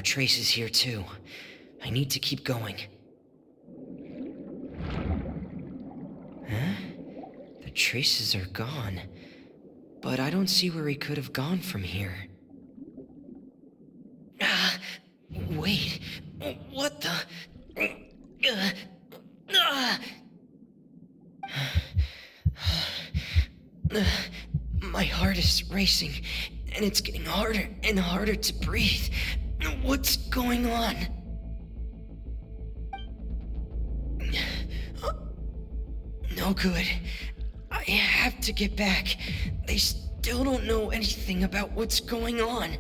are traces here too. I need to keep going. Huh? The traces are gone. But I don't see where he could have gone from here. Wait. What the... My heart is racing, and it's getting harder and harder to breathe. What's going on? No good. I have to get back. They still don't know anything about what's going on.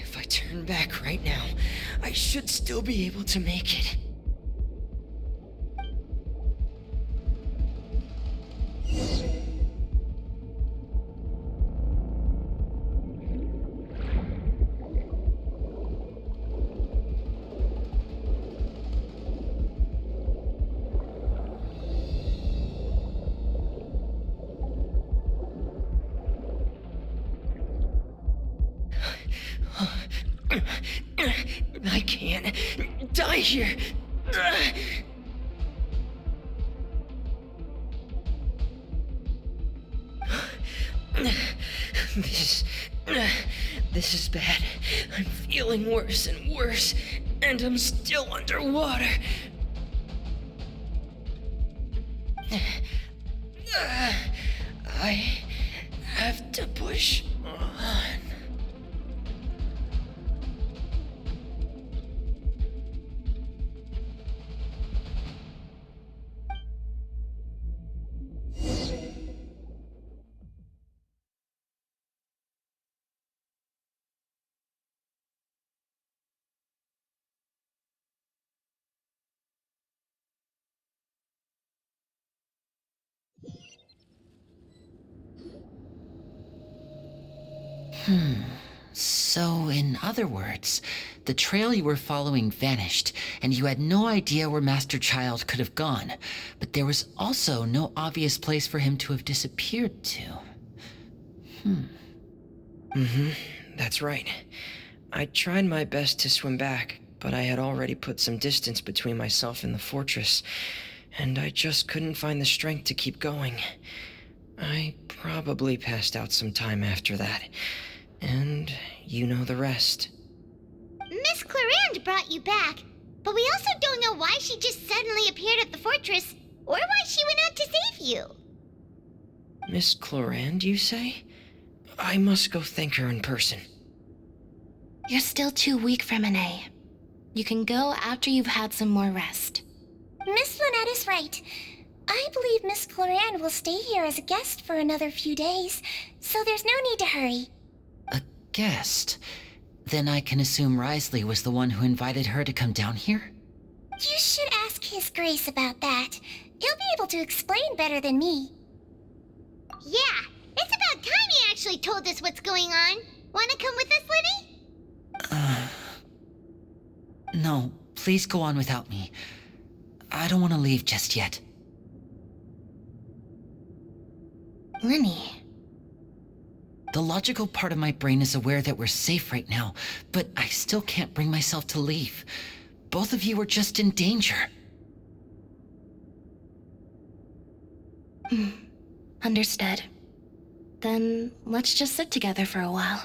If I turn back right now, I should still be able to make it. I can't die here. This is bad. I'm feeling worse and worse, and I'm still underwater. I have to push on. So, in other words, the trail you were following vanished, and you had no idea where Master Child could have gone, but there was also no obvious place for him to have disappeared to. That's right. I tried my best to swim back, but I had already put some distance between myself and the fortress, and I just couldn't find the strength to keep going. I probably passed out some time after that. And you know the rest. Miss Clarande brought you back, but we also don't know why she just suddenly appeared at the fortress, or why she went out to save you. Miss Clarande, you say? I must go thank her in person. You're still too weak for Monet. You can go after you've had some more rest. Miss Lynette is right. I believe Miss Clarande will stay here as a guest for another few days, so there's no need to hurry. A guest? Then I can assume Risley was the one who invited her to come down here? You should ask His Grace about that. He'll be able to explain better than me. Yeah, it's about time he actually told us what's going on. Wanna come with us, Lenny? No, please go on without me. I don't want to leave just yet. Lenny. The logical part of my brain is aware that we're safe right now, but I still can't bring myself to leave. Both of you are just in danger. Understood. Then let's just sit together for a while.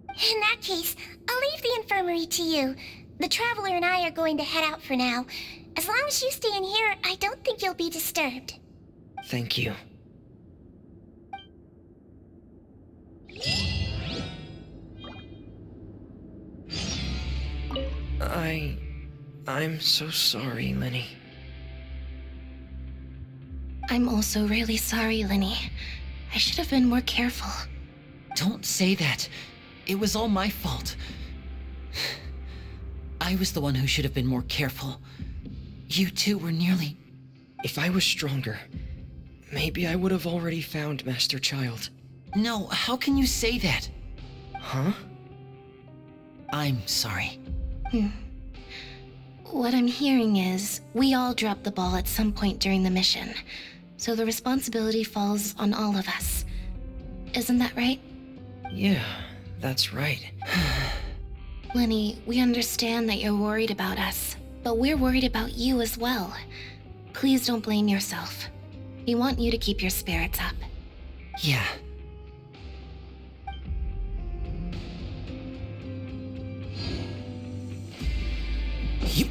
In that case, I'll leave the infirmary to you. The Traveler and I are going to head out for now. As long as you stay in here, I don't think you'll be disturbed. Thank you. I'm so sorry, Lenny. I'm also really sorry, Lenny. I should have been more careful. Don't say that. It was all my fault. I was the one who should have been more careful. You two were nearly... If I was stronger, maybe I would have already found Master Child. No, how can you say that? Huh? I'm sorry. What I'm hearing is, we all dropped the ball at some point during the mission, so the responsibility falls on all of us. Isn't that right? Yeah, that's right. Lenny, we understand that you're worried about us, but we're worried about you as well. Please don't blame yourself. We want you to keep your spirits up. Yeah. You...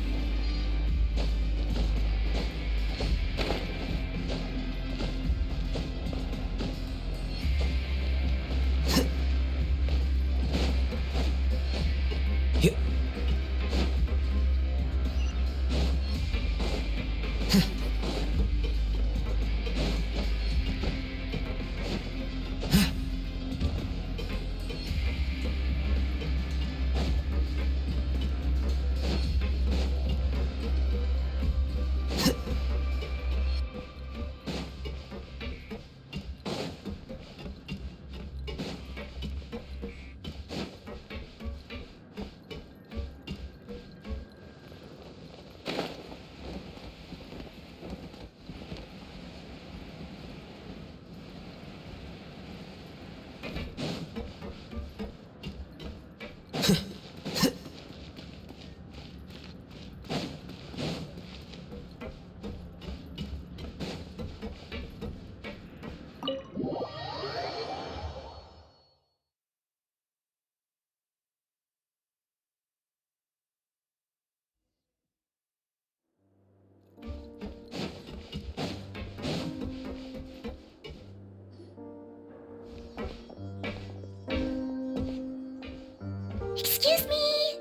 Excuse me?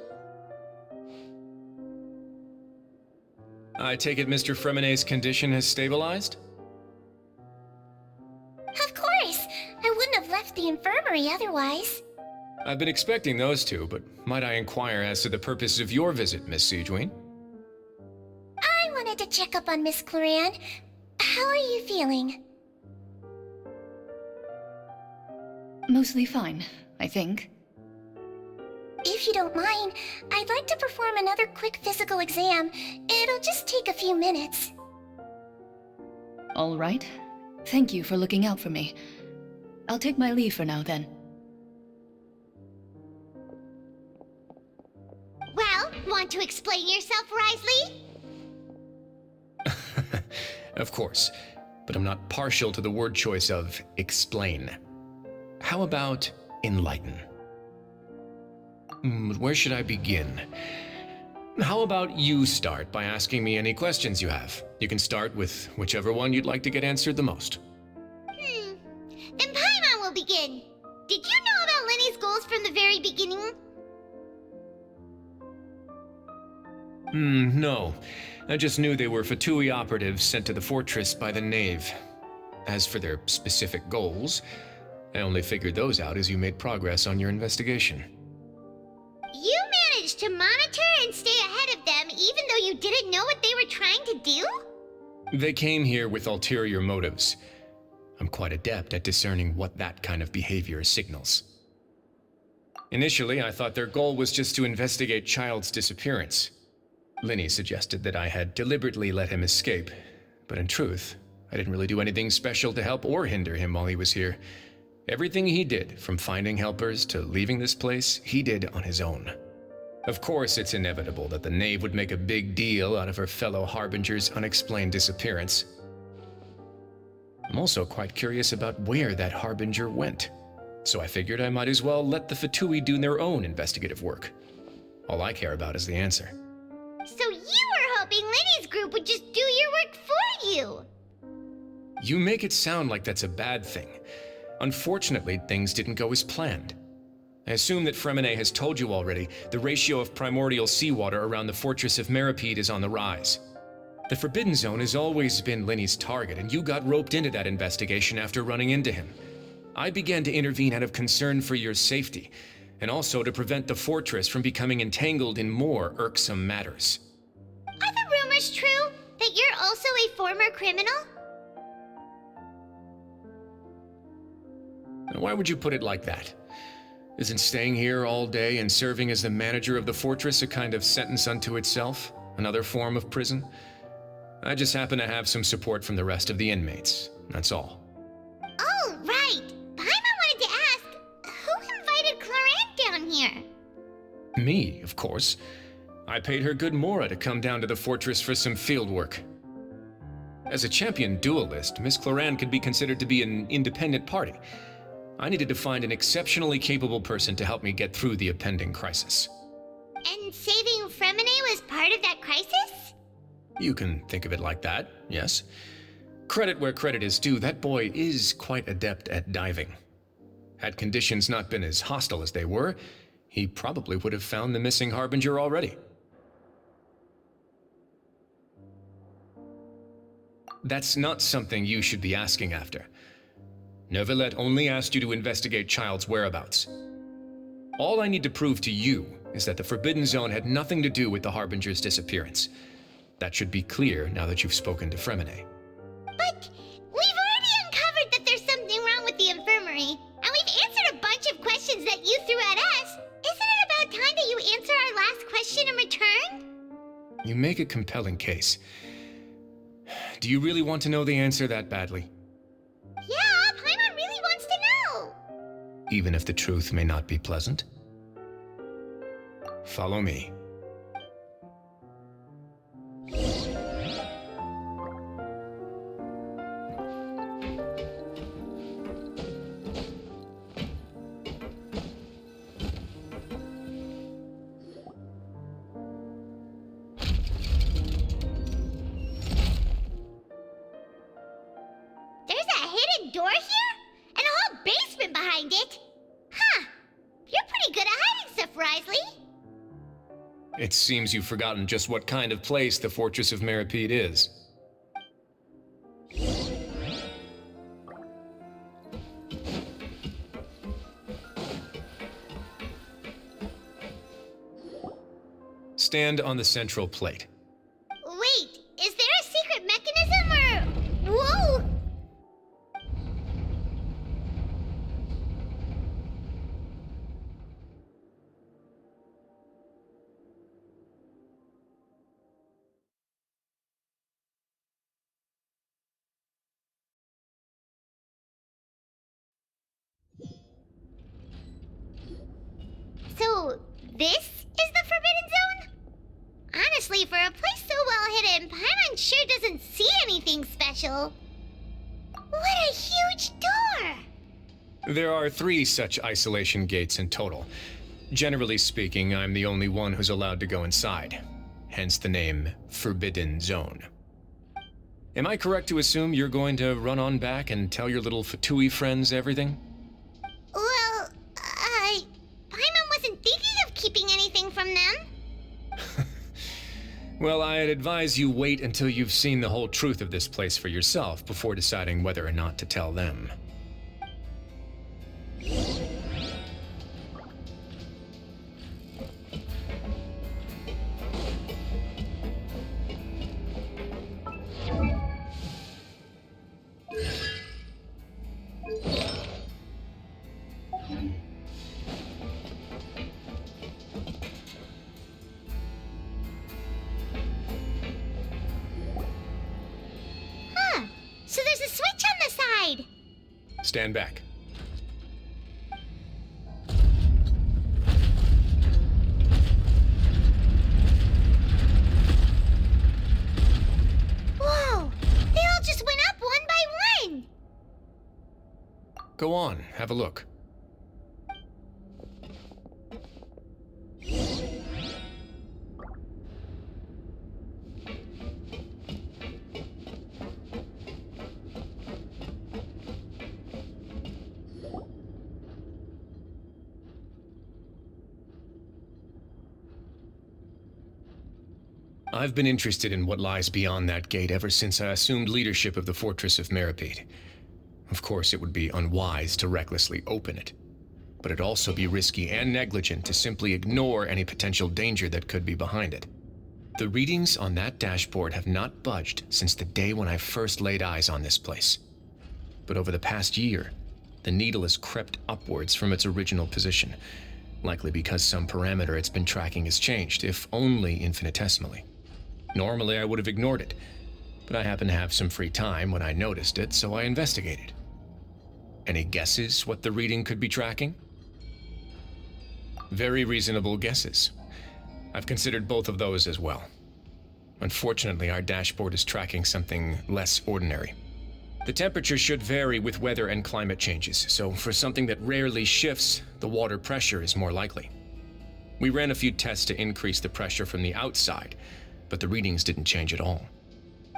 I take it Mr. Fremenet's condition has stabilized? Of course. I wouldn't have left the infirmary otherwise. I've been expecting those two, but might I inquire as to the purpose of your visit, Miss Siegewing? I wanted to check up on Miss Cloran. How are you feeling? Mostly fine, I think. If you don't mind, I'd like to perform another quick physical exam. It'll just take a few minutes. All right. Thank you for looking out for me. I'll take my leave for now, then. Well, want to explain yourself, Risley? Of course, but I'm not partial to the word choice of explain. How about enlighten? Where should I begin? How about you start by asking me any questions you have? You can start with whichever one you'd like to get answered the most. Then Paimon will begin. Did you know about Lenny's goals from the very beginning? No. I just knew they were Fatui operatives sent to the fortress by the Knave. As for their specific goals, I only figured those out as you made progress on your investigation. You managed to monitor and stay ahead of them even though you didn't know what they were trying to do? They came here with ulterior motives. I'm quite adept at discerning what that kind of behavior signals. Initially, I thought their goal was just to investigate Child's disappearance. Linny suggested that I had deliberately let him escape, but in truth, I didn't really do anything special to help or hinder him while he was here. Everything he did, from finding helpers to leaving this place, he did on his own. Of course, it's inevitable that the Knave would make a big deal out of her fellow Harbinger's unexplained disappearance. I'm also quite curious about where that Harbinger went, so I figured I might as well let the Fatui do their own investigative work. All I care about is the answer. So you were hoping Lenny's group would just do your work for you? You make it sound like that's a bad thing. Unfortunately, things didn't go as planned. I assume that Fremenet has told you already the ratio of primordial seawater around the fortress of Meripede is on the rise. The Forbidden Zone has always been Lenny's target, and you got roped into that investigation after running into him. I began to intervene out of concern for your safety, and also to prevent the fortress from becoming entangled in more irksome matters. Are the rumors true that you're also a former criminal? Why would you put it like that? Isn't staying here all day and serving as the manager of the fortress a kind of sentence unto itself? Another form of prison? I just happen to have some support from the rest of the inmates, that's all. Oh, right. Paimon wanted to ask, who invited Cloran down here? Me, of course. I paid her good mora to come down to the fortress for some field work. As a champion duelist, Miss Cloran could be considered to be an independent party. I needed to find an exceptionally capable person to help me get through the impending crisis. And saving Fremine was part of that crisis? You can think of it like that, yes. Credit where credit is due, that boy is quite adept at diving. Had conditions not been as hostile as they were, he probably would have found the missing Harbinger already. That's not something you should be asking after. Neuvillette only asked you to investigate Child's whereabouts. All I need to prove to you is that the Forbidden Zone had nothing to do with the Harbinger's disappearance. That should be clear now that you've spoken to Fremine. But we've already uncovered that there's something wrong with the infirmary, and we've answered a bunch of questions that you threw at us. Isn't it about time that you answer our last question in return? You make a compelling case. Do you really want to know the answer that badly? Yeah, Paimon really wants to know. Even if the truth may not be pleasant? Follow me. There's a hidden door here? And a whole basement behind it? Huh. You're pretty good at hiding stuff, Risley. It seems you've forgotten just what kind of place the Fortress of Meripede is. Stand on the central plate. Wait, is there a secret mechanism or... Whoa! So, this is the Forbidden Zone? Honestly, for a place so well hidden, Paimon sure doesn't see anything special. What a huge door! There are 3 such isolation gates in total. Generally speaking, I'm the only one who's allowed to go inside. Hence the name Forbidden Zone. Am I correct to assume you're going to run on back and tell your little Fatui friends everything? Well, Paimon wasn't thinking of keeping anything from them. Well, I'd advise you wait until you've seen the whole truth of this place for yourself before deciding whether or not to tell them. Huh. So there's a switch on the side. Stand back. Whoa! They all just went up one by one. Go on, have a look. I've been interested in what lies beyond that gate ever since I assumed leadership of the Fortress of Meripede. Of course, it would be unwise to recklessly open it, but it'd also be risky and negligent to simply ignore any potential danger that could be behind it. The readings on that dashboard have not budged since the day when I first laid eyes on this place. But over the past year, the needle has crept upwards from its original position, likely because some parameter it's been tracking has changed, if only infinitesimally. Normally, I would have ignored it, but I happened to have some free time when I noticed it, so I investigated. Any guesses what the reading could be tracking? Very reasonable guesses. I've considered both of those as well. Unfortunately, our dashboard is tracking something less ordinary. The temperature should vary with weather and climate changes, so for something that rarely shifts, the water pressure is more likely. We ran a few tests to increase the pressure from the outside, but the readings didn't change at all.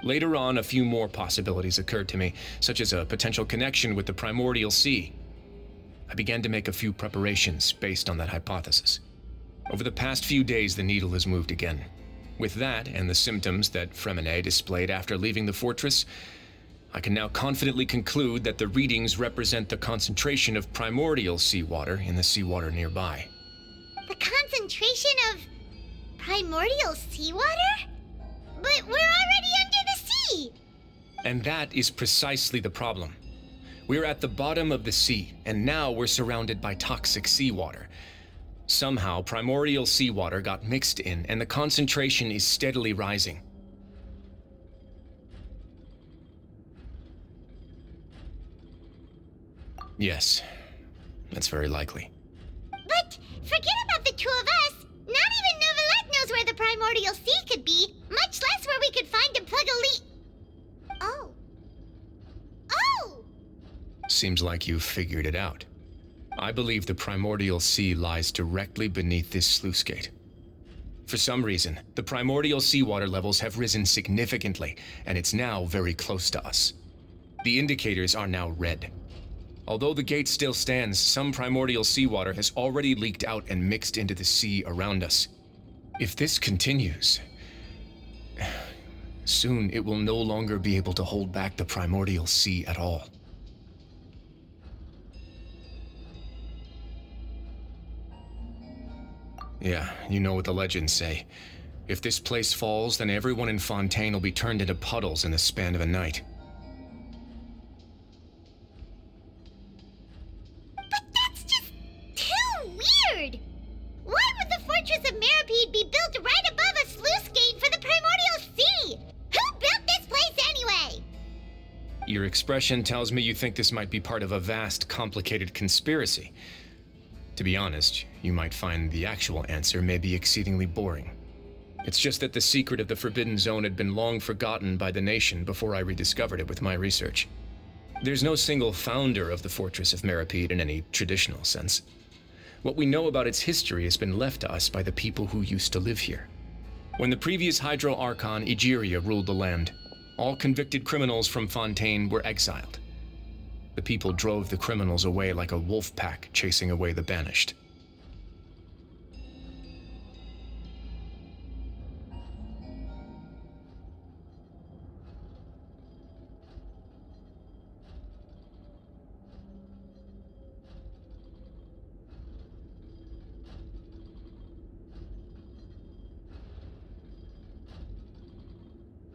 Later on, a few more possibilities occurred to me, such as a potential connection with the primordial sea. I began to make a few preparations based on that hypothesis. Over the past few days, the needle has moved again. With that, and the symptoms that Fremine displayed after leaving the fortress, I can now confidently conclude that the readings represent the concentration of primordial seawater in the seawater nearby. The concentration of primordial seawater? But we're already under the sea! And that is precisely the problem. We're at the bottom of the sea, and now we're surrounded by toxic seawater. Somehow, primordial seawater got mixed in, and the concentration is steadily rising. Yes, that's very likely. But forget about the two of us! Not even Novelette knows where the primordial sea could be, much less where we could find and plug a leak. Oh. Oh! Seems like you've figured it out. I believe the primordial sea lies directly beneath this sluice gate. For some reason, the primordial seawater levels have risen significantly, and it's now very close to us. The indicators are now red. Although the gate still stands, some primordial seawater has already leaked out and mixed into the sea around us. If this continues, soon it will no longer be able to hold back the primordial sea at all. Yeah, you know what the legends say. If this place falls, then everyone in Fontaine will be turned into puddles in the span of a night. But that's just too weird! Why would the Fortress of Meripede be built right above a sluice gate for the primordial sea? Who built this place anyway? Your expression tells me you think this might be part of a vast, complicated conspiracy. To be honest, you might find the actual answer may be exceedingly boring. It's just that the secret of the Forbidden Zone had been long forgotten by the nation before I rediscovered it with my research. There's no single founder of the Fortress of Meripede in any traditional sense. What we know about its history has been left to us by the people who used to live here. When the previous Hydro Archon, Egeria, ruled the land, all convicted criminals from Fontaine were exiled. The people drove the criminals away like a wolf pack chasing away the banished.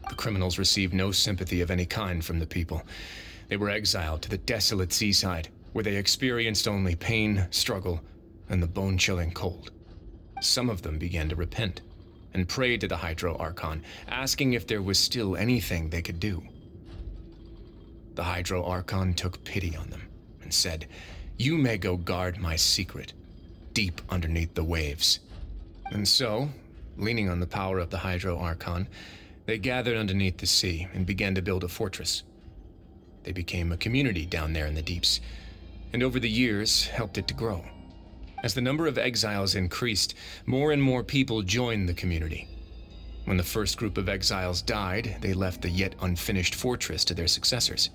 The criminals received no sympathy of any kind from the people. They were exiled to the desolate seaside, where they experienced only pain, struggle, and the bone-chilling cold. Some of them began to repent, and prayed to the Hydro Archon, asking if there was still anything they could do. The Hydro Archon took pity on them, and said, "You may go guard my secret, deep underneath the waves." And so, leaning on the power of the Hydro Archon, they gathered underneath the sea and began to build a fortress. They became a community down there in the deeps, and over the years helped it to grow. As the number of exiles increased, more and more people joined the community. When the first group of exiles died, they left the yet unfinished fortress to their successors.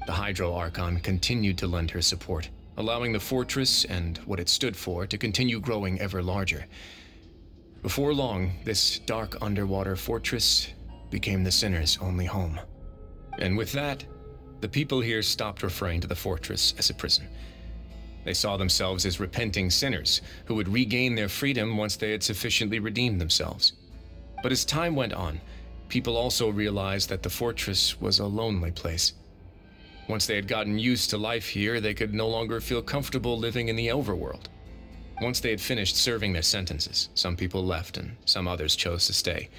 The Hydro Archon continued to lend her support, allowing the fortress and what it stood for to continue growing ever larger. Before long, this dark underwater fortress became the sinner's only home. And with that, the people here stopped referring to the fortress as a prison. They saw themselves as repenting sinners who would regain their freedom once they had sufficiently redeemed themselves. But as time went on, people also realized that the fortress was a lonely place. Once they had gotten used to life here, they could no longer feel comfortable living in the overworld. Once they had finished serving their sentences, some people left and some others chose to stay.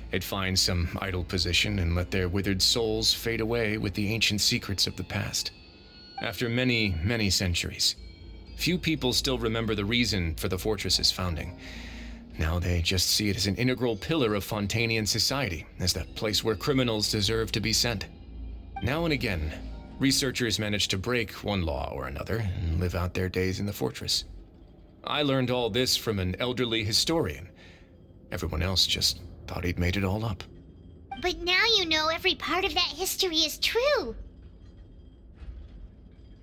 They'd find some idle position and let their withered souls fade away with the ancient secrets of the past. After many, many centuries, Few people still remember the reason for the fortress's founding. Now they just see it as an integral pillar of Fontanian society, as the place where criminals deserve to be sent. Now and again, researchers manage to break one law or another and live out their days in the fortress. I learned all this from an elderly historian. Everyone else just thought he'd made it all up. But now you know every part of that history is true.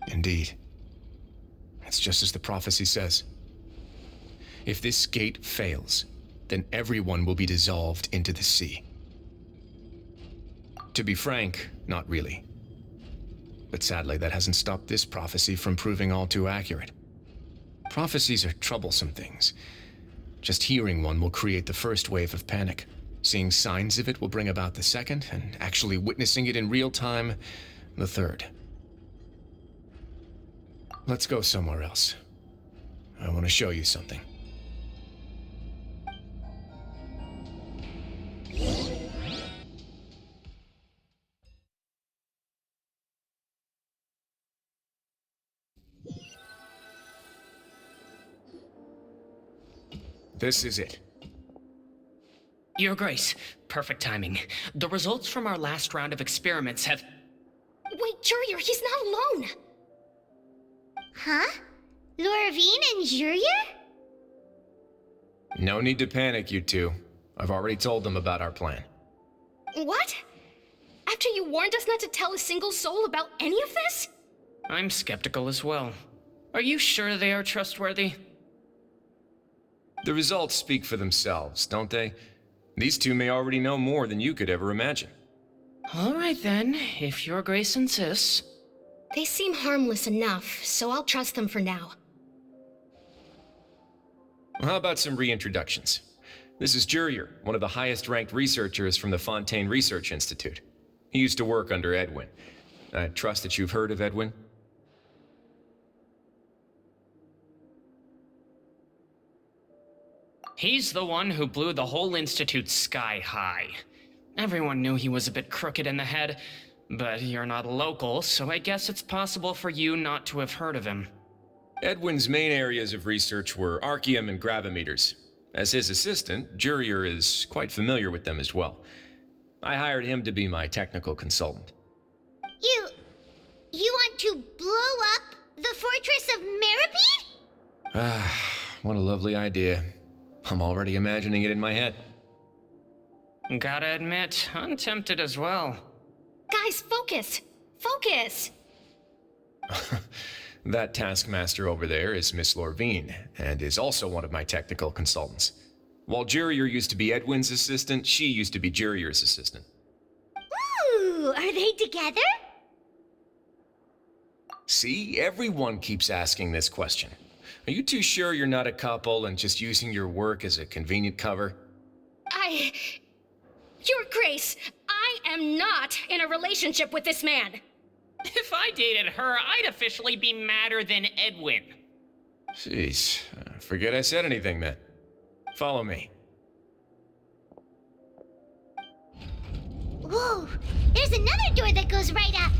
Indeed. It's just as the prophecy says. If this gate fails, then everyone will be dissolved into the sea. To be frank, not really. But sadly, that hasn't stopped this prophecy from proving all too accurate. Prophecies are troublesome things. Just hearing one will create the first wave of panic. Seeing signs of it will bring about the second, and actually witnessing it in real time, the third. Let's go somewhere else. I want to show you something. This is it. Your Grace, perfect timing. The results from our last round of experiments have... Wait, Jurier, he's not alone! Huh? Lorvine and Jurier? No need to panic, you two. I've already told them about our plan. What? After you warned us not to tell a single soul about any of this? I'm skeptical as well. Are you sure they are trustworthy? The results speak for themselves, don't they? These two may already know more than you could ever imagine. All right then, if Your Grace insists. They seem harmless enough, so I'll trust them for now. How about some reintroductions? This is Jurier, one of the highest-ranked researchers from the Fontaine Research Institute. He used to work under Edwin. I trust that you've heard of Edwin? He's the one who blew the whole institute sky high. Everyone knew he was a bit crooked in the head, but you're not local, so I guess it's possible for you not to have heard of him. Edwin's main areas of research were archaeum and gravimeters. As his assistant, Jurier is quite familiar with them as well. I hired him to be my technical consultant. You want to blow up the fortress of Meripede? Ah, what a lovely idea. I'm already imagining it in my head. Gotta admit, I'm tempted as well. Guys, focus! Focus! That taskmaster over there is Miss Lorvine, and is also one of my technical consultants. While Jurier used to be Edwin's assistant, she used to be Jurier's assistant. Ooh, are they together? See, everyone keeps asking this question. Are you too sure you're not a couple and just using your work as a convenient cover? Your Grace, I am not in a relationship with this man. If I dated her, I'd officially be madder than Edwin. Jeez, forget I said anything then. Follow me. Whoa, there's another door that goes right up.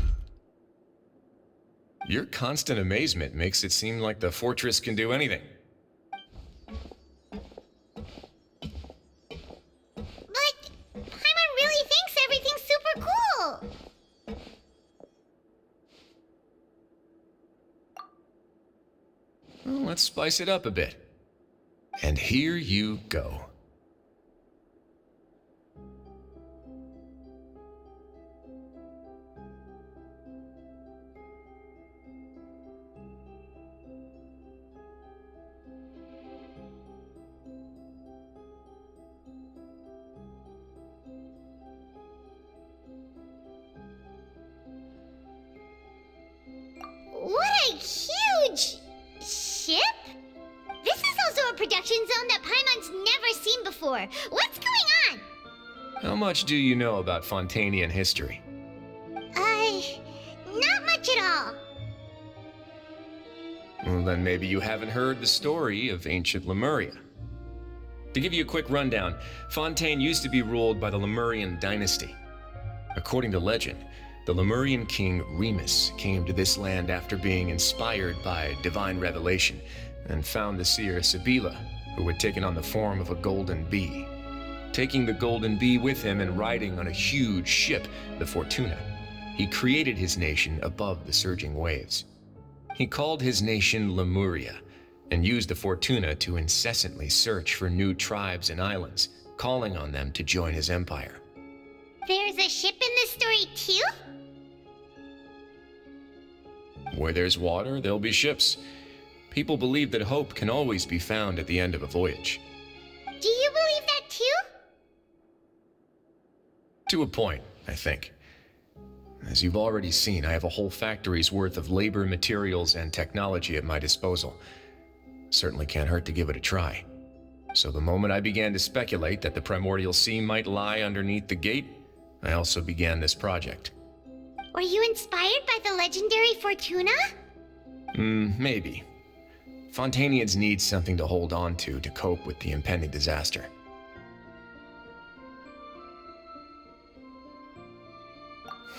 Your constant amazement makes it seem like the fortress can do anything. But Paimon really thinks everything's super cool. Well, let's spice it up a bit. And here you go. What a huge ship? This is also a production zone that Paimon's never seen before. What's going on? How much do you know about Fontanian history? Not much at all. Well, then maybe you haven't heard the story of ancient Lemuria. To give you a quick rundown, Fontaine used to be ruled by the Lemurian dynasty. According to legend, The Lemurian king Remus came to this land after being inspired by divine revelation and found the seer Sibila, who had taken on the form of a golden bee. Taking the golden bee with him and riding on a huge ship, the Fortuna, he created his nation above the surging waves. He called his nation Lemuria and used the Fortuna to incessantly search for new tribes and islands, calling on them to join his empire. There's a ship in this story too? Where there's water, there'll be ships. People believe that hope can always be found at the end of a voyage. Do you believe that too? To a point, I think. As you've already seen, I have a whole factory's worth of labor, materials, and technology at my disposal. Certainly can't hurt to give it a try. So the moment I began to speculate that the primordial sea might lie underneath the gate, I also began this project. Were you inspired by the legendary Fortuna? Maybe. Fontanians need something to hold on to cope with the impending disaster.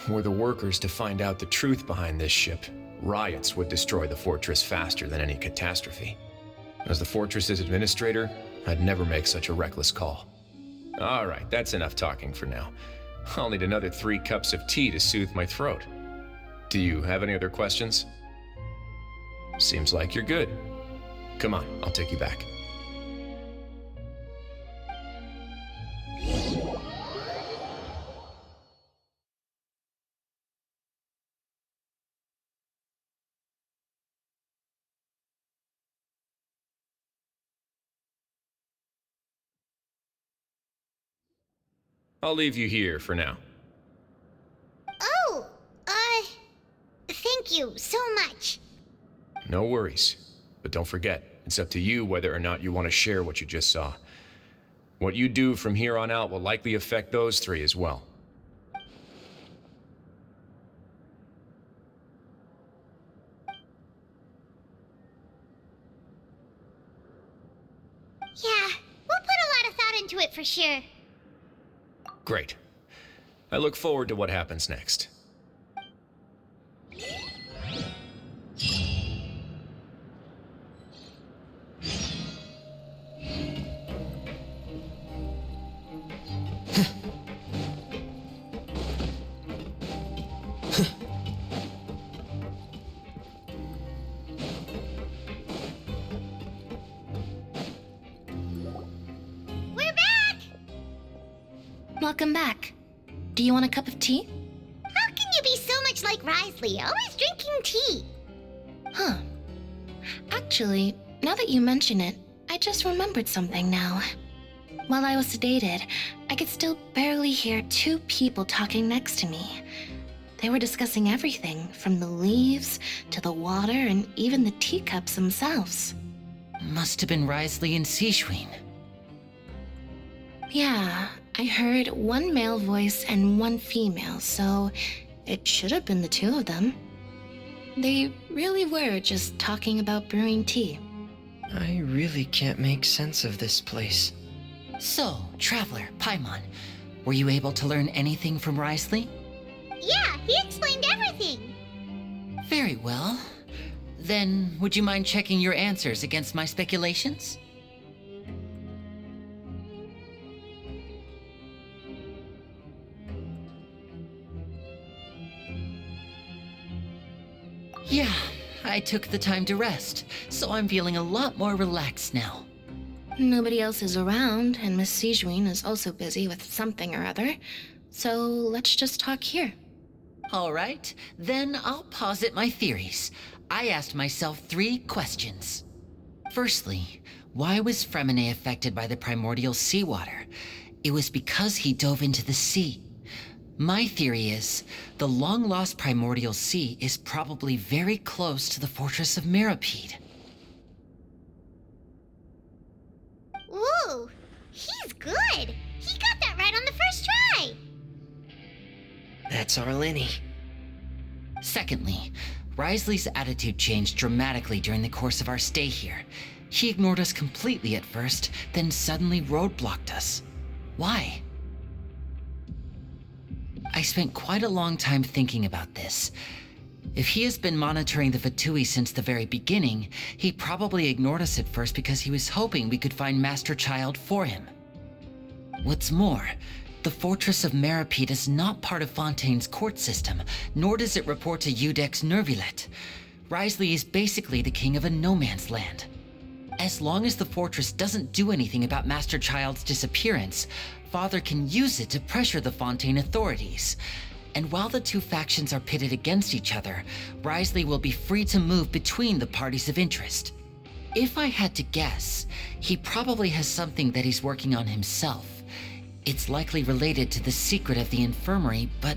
Were the workers to find out the truth behind this ship, riots would destroy the fortress faster than any catastrophe. As the fortress's administrator, I'd never make such a reckless call. All right, that's enough talking for now. I'll need another 3 cups of tea to soothe my throat. Do you have any other questions? Seems like you're good. Come on, I'll take you back. I'll leave you here for now. Oh, thank you so much. No worries. But don't forget, it's up to you whether or not you want to share what you just saw. What you do from here on out will likely affect those 3 as well. Yeah, we'll put a lot of thought into it for sure. Great. I look forward to what happens next. We're back! Welcome back. Do you want a cup of tea? How can you be so much like Risley, always drinking tea? Huh. Actually, now that you mention it, I just remembered something now. While I was sedated, I could still barely hear 2 people talking next to me. They were discussing everything, from the leaves to the water and even the teacups themselves. Must have been Risley and Seishween. Yeah, I heard 1 male voice and 1 female, so it should have been the 2 of them. They really were just talking about brewing tea. I really can't make sense of this place. So, Traveler, Paimon, were you able to learn anything from Risley? Yeah, he explained everything. Very well. Then, would you mind checking your answers against my speculations? Yeah, I took the time to rest, so I'm feeling a lot more relaxed now. Nobody else is around, and Miss Sejuin is also busy with something or other, so let's just talk here. All right, then I'll posit my theories. I asked myself 3 questions. Firstly, why was Fremine affected by the primordial seawater? It was because he dove into the sea. My theory is, the long-lost primordial sea is probably very close to the fortress of Mirapede. Ooh, he's good. He got that right on the first try. That's our Lenny. Secondly, Risley's attitude changed dramatically during the course of our stay here. He ignored us completely at first, then suddenly roadblocked us. Why? I spent quite a long time thinking about this. If he has been monitoring the Fatui since the very beginning, he probably ignored us at first because he was hoping we could find Master Child for him. What's more, the Fortress of Meripede is not part of Fontaine's court system, nor does it report to Udex Nervulet. Wriothesley is basically the king of a no-man's land. As long as the fortress doesn't do anything about Master Child's disappearance, Father can use it to pressure the Fontaine authorities. And while the two factions are pitted against each other, Wriothesley will be free to move between the parties of interest. If I had to guess, he probably has something that he's working on himself. It's likely related to the secret of the infirmary, but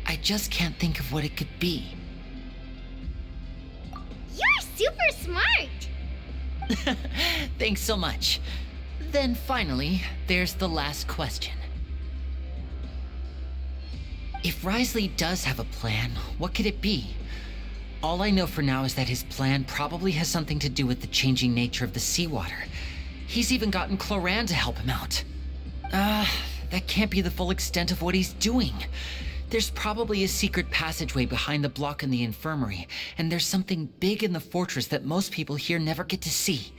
I just can't think of what it could be. You're super smart! Thanks so much. Then finally, there's the last question. If Wriothesley does have a plan, what could it be? All I know for now is that his plan probably has something to do with the changing nature of the seawater. He's even gotten Cloran to help him out. That can't be the full extent of what he's doing. There's probably a secret passageway behind the block in the infirmary, and there's something big in the fortress that most people here never get to see.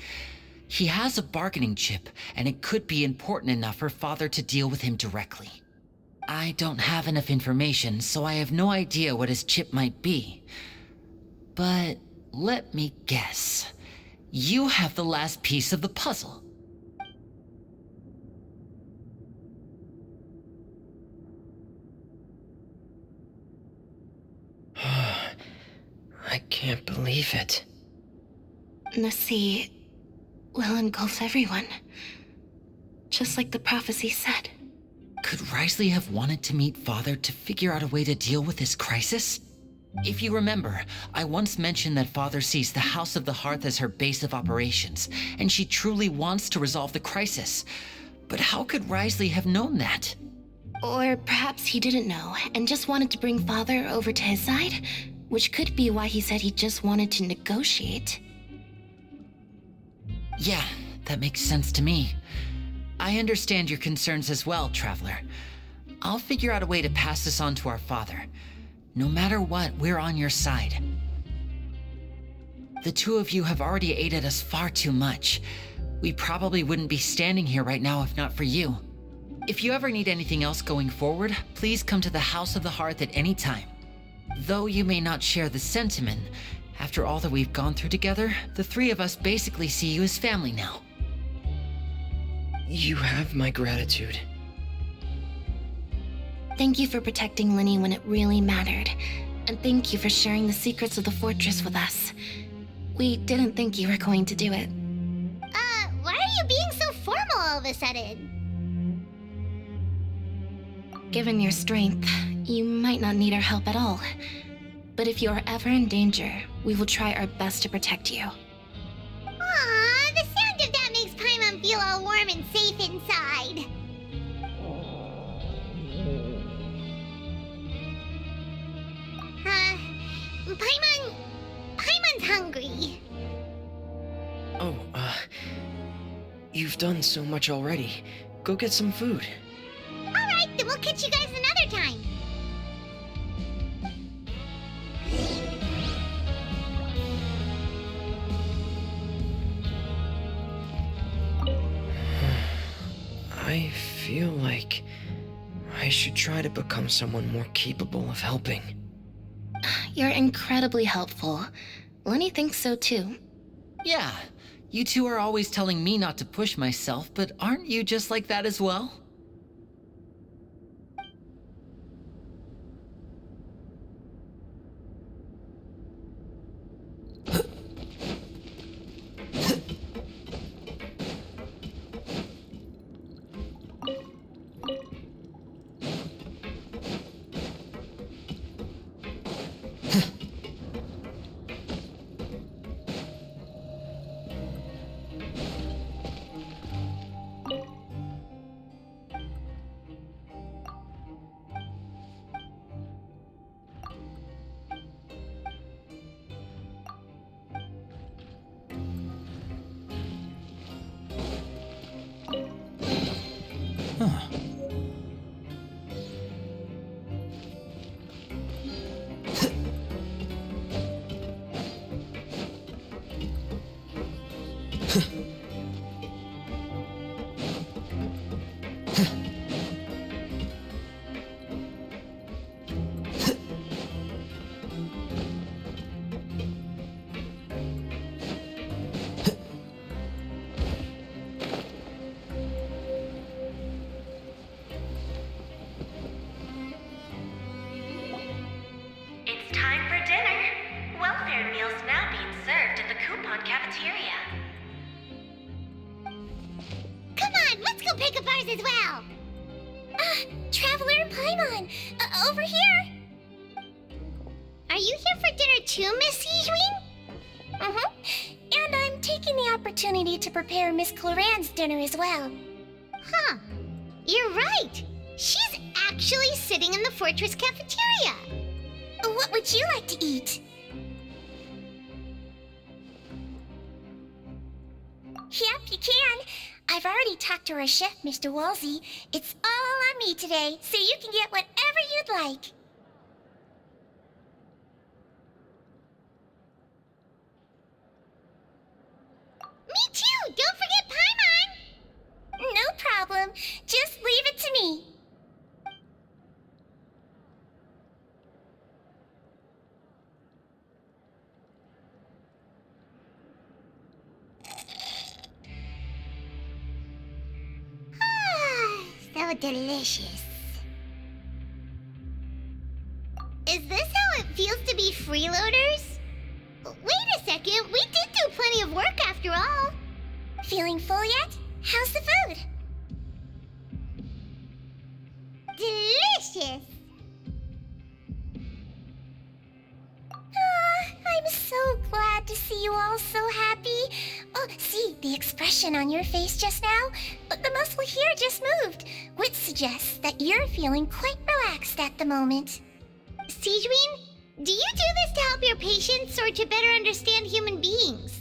He has a bargaining chip, and it could be important enough for Father to deal with him directly. I don't have enough information, so I have no idea what his chip might be. But let me guess. You have the last piece of the puzzle. I can't believe it. The sea will engulf everyone. Just like the prophecy said. Could Wriothesley have wanted to meet Father to figure out a way to deal with this crisis? If you remember, I once mentioned that Father sees the House of the Hearth as her base of operations, and she truly wants to resolve the crisis. But how could Wriothesley have known that? Or perhaps he didn't know and just wanted to bring Father over to his side, which could be why he said he just wanted to negotiate. Yeah, that makes sense to me. I understand your concerns as well, Traveler. I'll figure out a way to pass this on to our father. No matter what, we're on your side. The two of you have already aided us far too much. We probably wouldn't be standing here right now if not for you. If you ever need anything else going forward, please come to the House of the Hearth at any time. Though you may not share the sentiment, after all that we've gone through together, the three of us basically see you as family now. You have my gratitude. Thank you for protecting Linny when it really mattered. And thank you for sharing the secrets of the fortress with us. We didn't think you were going to do it. Why are you being so formal all of a sudden? Given your strength, you might not need our help at all. But if you are ever in danger, we will try our best to protect you. Aww, the sound of that makes Paimon feel all warm and safe inside. Paimon's hungry. Oh, you've done so much already. Go get some food. Alright, then we'll catch you guys another time. I feel like I should try to become someone more capable of helping. You're incredibly helpful. Lenny thinks so too. Yeah, you two are always telling me not to push myself, but aren't you just like that as well? Paimon cafeteria. Come on, let's go pick up ours as well. Traveler and Paimon, over here. Are you here for dinner too, Miss Sijwin? And I'm taking the opportunity to prepare Miss Cloran's dinner as well. Huh. You're right. She's actually sitting in the fortress cafeteria. What would you like to eat? Yep, you can. I've already talked to our chef, Mr. Wolsey. It's all on me today, so you can get whatever you'd like. Me too! Don't forget Paimon! No problem. Just leave it to me. So delicious. Is this how it feels to be freeloaders? Wait a second, we did do plenty of work after all. Feeling full yet? How's the food? Delicious! I'm so glad to see you all so happy. Oh, see, the expression on your face just now? The muscle here just moved, which suggests that you're feeling quite relaxed at the moment. Sijwin, do you do this to help your patients or to better understand human beings?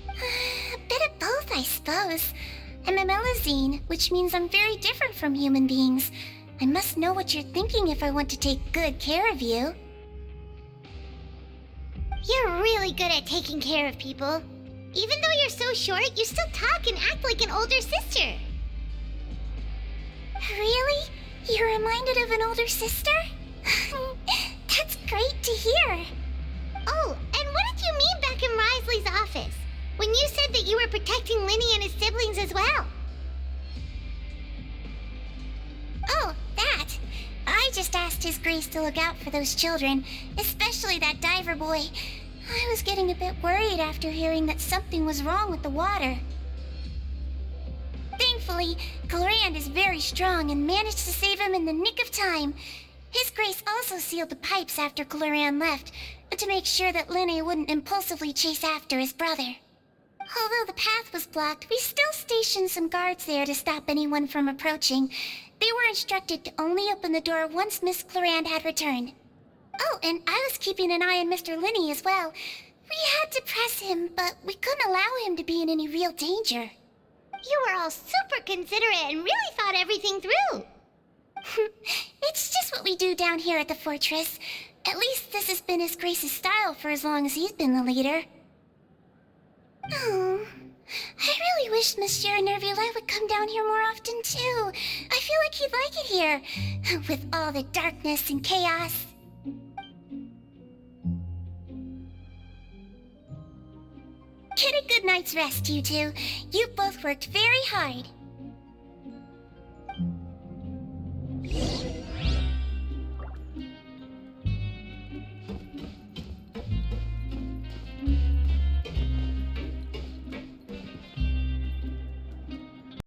A bit of both, I suppose. I'm a Melazine, which means I'm very different from human beings. I must know what you're thinking if I want to take good care of you. You're really good at taking care of people. Even though you're so short, you still talk and act like an older sister. Really? You're reminded of an older sister? That's great to hear. Oh, and what did you mean back in Risley's office? When you said that you were protecting Linny and his siblings as well? Oh, that. I just asked His Grace to look out for those children, especially that diver boy. I was getting a bit worried after hearing that something was wrong with the water. Thankfully, Cloran is very strong and managed to save him in the nick of time. His Grace also sealed the pipes after Cloran left, to make sure that Linny wouldn't impulsively chase after his brother. Although the path was blocked, we still stationed some guards there to stop anyone from approaching. They were instructed to only open the door once Miss Cloran had returned. Oh, and I was keeping an eye on Mr. Linny as well. We had to press him, but we couldn't allow him to be in any real danger. You were all super considerate and really thought everything through. It's just what we do down here at the fortress. At least this has been His Grace's style for as long as he's been the leader. Oh, I really wish Monsieur Nervula would come down here more often too. I feel like he'd like it here, with all the darkness and chaos. Get a good night's rest, you two. You both worked very hard.